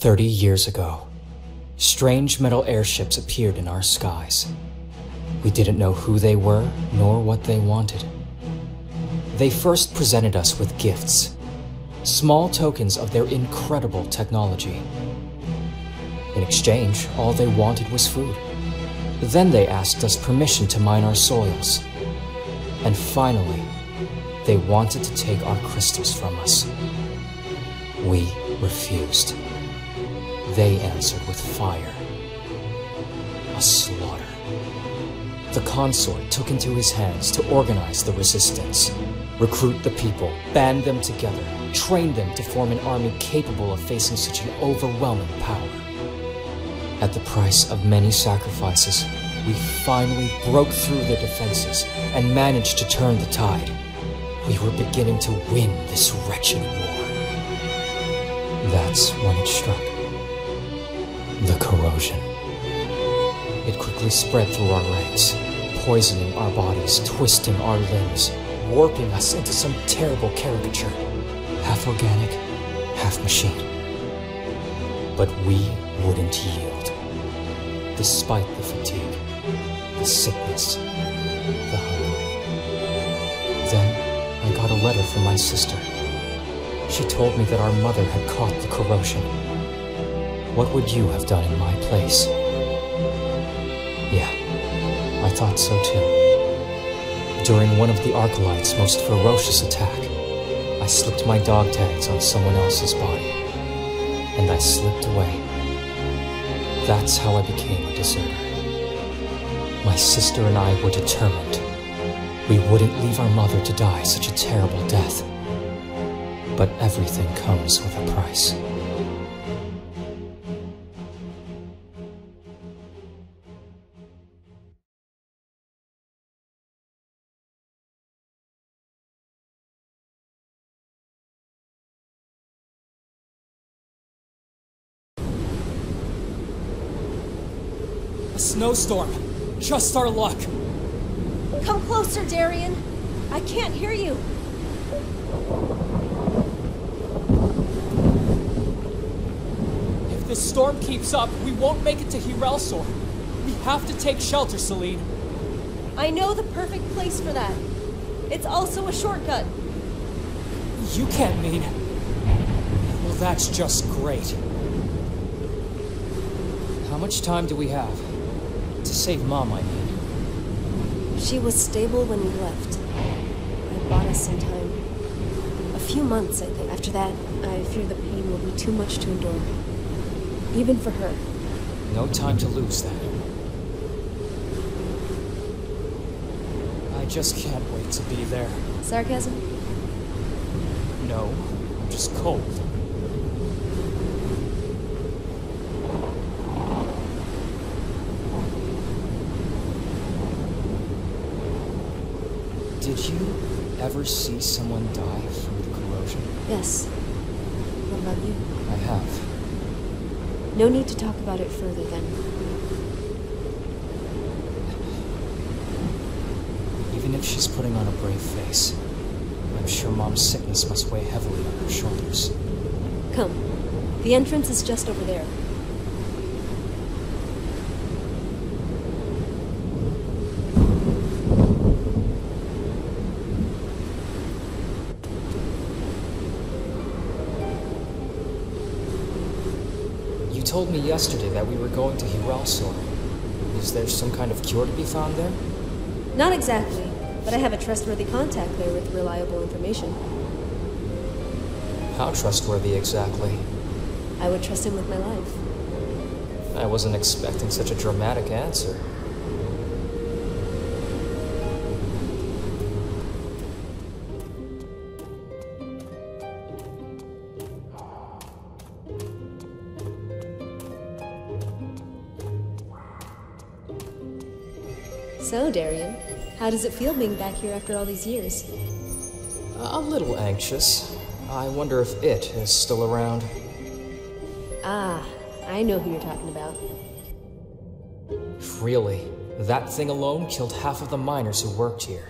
30 years ago, strange metal airships appeared in our skies. We didn't know who they were, nor what they wanted. They first presented us with gifts, small tokens of their incredible technology. In exchange, all they wanted was food. Then they asked us permission to mine our soils. And finally, they wanted to take our crystals from us. We refused. They answered with fire. A slaughter. The consort took into his hands to organize the resistance, recruit the people, band them together, train them to form an army capable of facing such an overwhelming power. At the price of many sacrifices, we finally broke through their defenses and managed to turn the tide. We were beginning to win this wretched war. That's when it struck. The corrosion. It quickly spread through our ranks, poisoning our bodies, twisting our limbs, warping us into some terrible caricature, half organic, half machine. But we wouldn't yield. Despite the fatigue, the sickness, the hunger. Then I got a letter from my sister. She told me that our mother had caught the corrosion. What would you have done in my place? Yeah, I thought so too. During one of the Arcalites' most ferocious attack, I slipped my dog tags on someone else's body, and I slipped away. That's how I became a deserter. My sister and I were determined. We wouldn't leave our mother to die such a terrible death. But everything comes with a price. A snowstorm. Just our luck. Come closer, Darian. I can't hear you. If this storm keeps up, we won't make it to Hirelsor. We have to take shelter, Celine. I know the perfect place for that. It's also a shortcut. You can't mean... Well, that's just great. How much time do we have? To save Mom, I mean. She was stable when we left. I bought us some time. A few months, I think. After that, I fear the pain will be too much to endure. Even for her. No time to lose, then. I just can't wait to be there. Sarcasm? No, I'm just cold. Did you ever see someone die from the corrosion? Yes. What about you? I have. No need to talk about it further, then. Even if she's putting on a brave face, I'm sure Mom's sickness must weigh heavily on her shoulders. Come. The entrance is just over there. You told me yesterday that we were going to Hirelsor. Is there some kind of cure to be found there? Not exactly, but I have a trustworthy contact there with reliable information. How trustworthy exactly? I would trust him with my life. I wasn't expecting such a dramatic answer. So, Darian, how does it feel being back here after all these years? A little anxious. I wonder if it is still around. Ah, I know who you're talking about. Really? That thing alone killed half of the miners who worked here.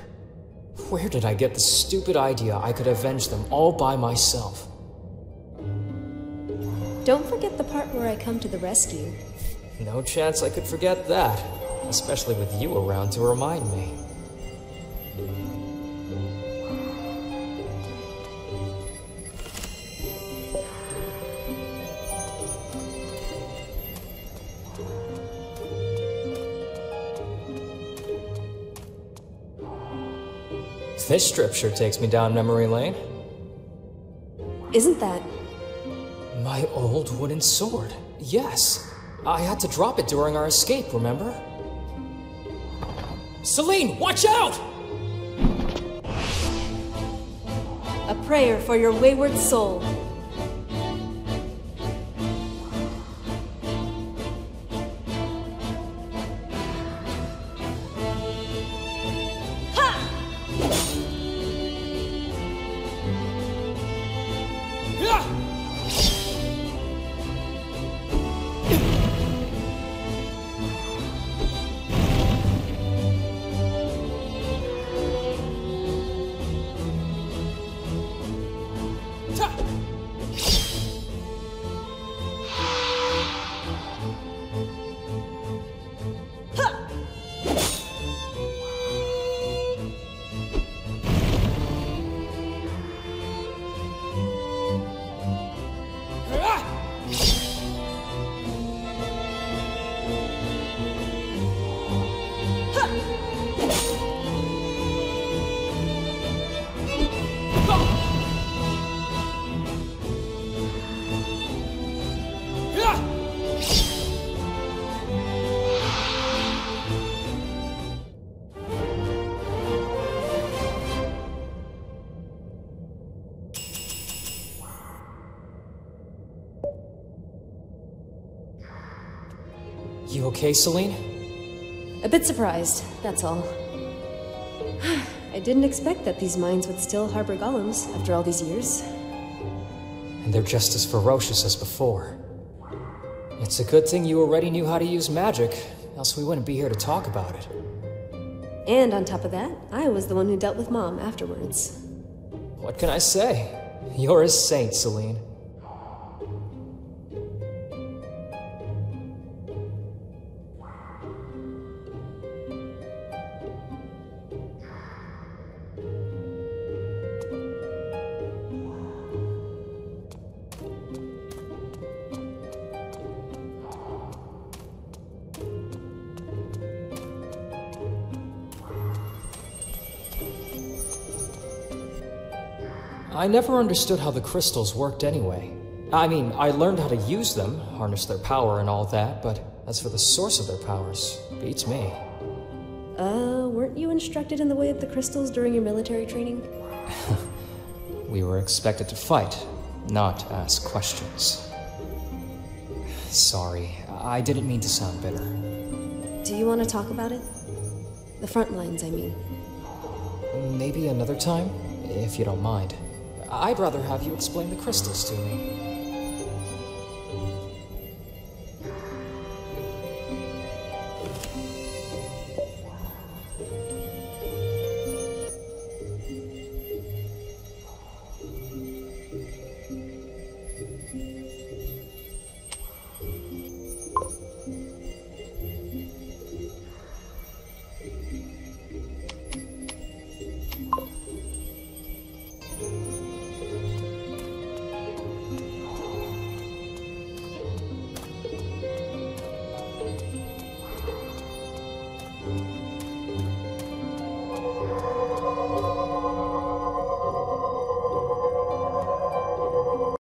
Where did I get the stupid idea I could avenge them all by myself? Don't forget the part where I come to the rescue. No chance I could forget that, especially with you around to remind me. This strip sure takes me down memory lane. Isn't that... My old wooden sword. Yes. I had to drop it during our escape, remember? Celine, watch out! a prayer for your wayward soul? You okay, Celine? A bit surprised, that's all. I didn't expect that these mines would still harbor golems after all these years. And they're just as ferocious as before. It's a good thing you already knew how to use magic, else we wouldn't be here to talk about it. And on top of that, I was the one who dealt with Mom afterwards. What can I say? You're a saint, Celine. I never understood how the crystals worked anyway. I mean, I learned how to use them, harness their power and all that, but as for the source of their powers, beats me. Weren't you instructed in the way of the crystals during your military training? We were expected to fight, not ask questions. Sorry, I didn't mean to sound bitter. Do you want to talk about it? The front lines, I mean. Maybe another time, if you don't mind. I'd rather have you explain the crystals to me.